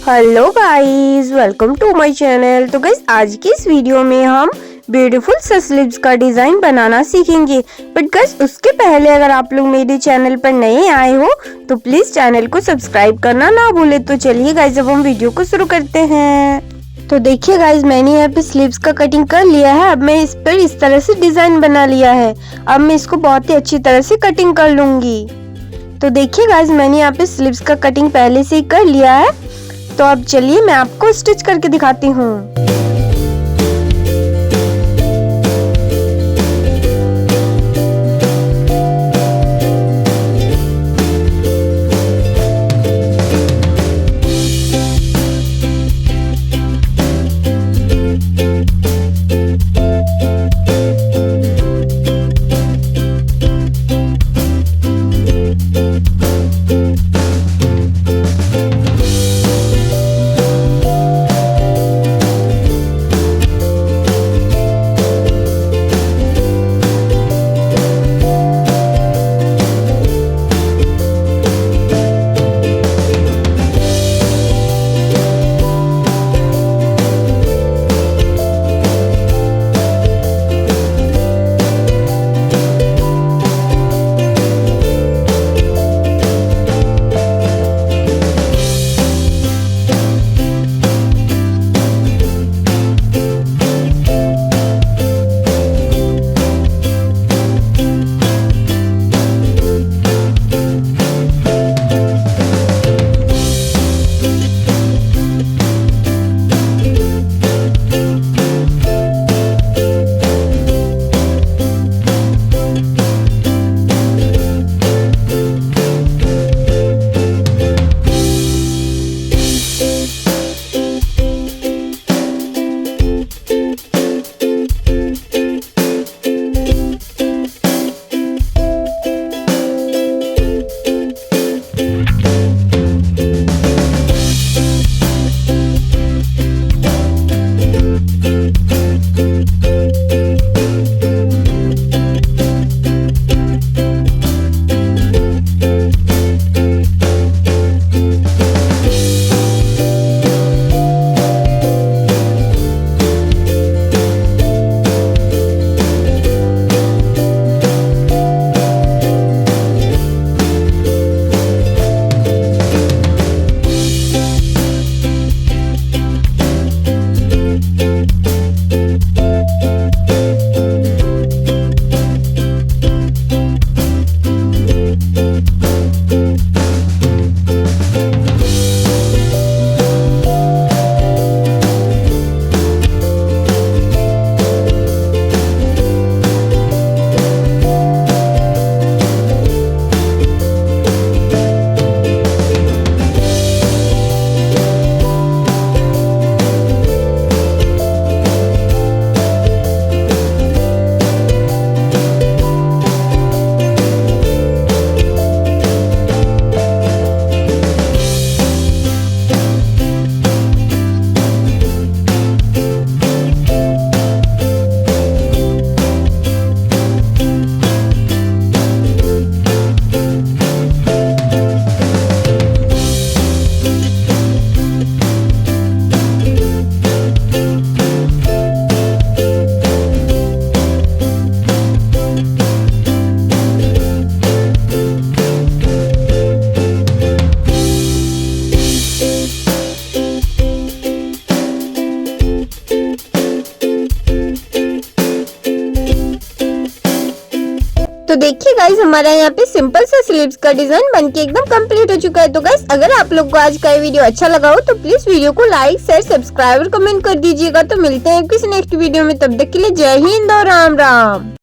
Hello guys, welcome to my channel. तो guys आज की इस वीडियो में हम ब्यूटीफुल सा स्लीव्स का डिजाइन बनाना सीखेंगे। बट गाइस उसके पहले अगर आप लोग मेरे चैनल पर नए आए हो तो प्लीज चैनल को सब्सक्राइब करना ना भूले। तो चलिए गाइस अब हम वीडियो को शुरू करते हैं। तो देखिए गाइस मैंने यहाँ पे स्लीव्स का कटिंग कर लिया है। अब मैं इस पर इस तरह से डिजाइन बना लिया है। अब मैं इसको बहुत ही अच्छी तरह से कटिंग कर लूंगी। तो देखिए गाइस मैंने यहाँ पे स्लीव्स का कटिंग पहले से ही कर लिया है। तो अब चलिए मैं आपको स्टिच करके दिखाती हूँ। तो देखिए गाइस हमारा यहाँ पे सिंपल सा स्लीव्स का डिजाइन बनके एकदम कंप्लीट हो चुका है। तो गाइस अगर आप लोग को आज का वीडियो अच्छा लगा हो तो प्लीज वीडियो को लाइक शेयर सब्सक्राइब और कमेंट कर दीजिएगा। तो मिलते हैं किसी नेक्स्ट वीडियो में, तब तक के लिए जय हिंद और राम राम।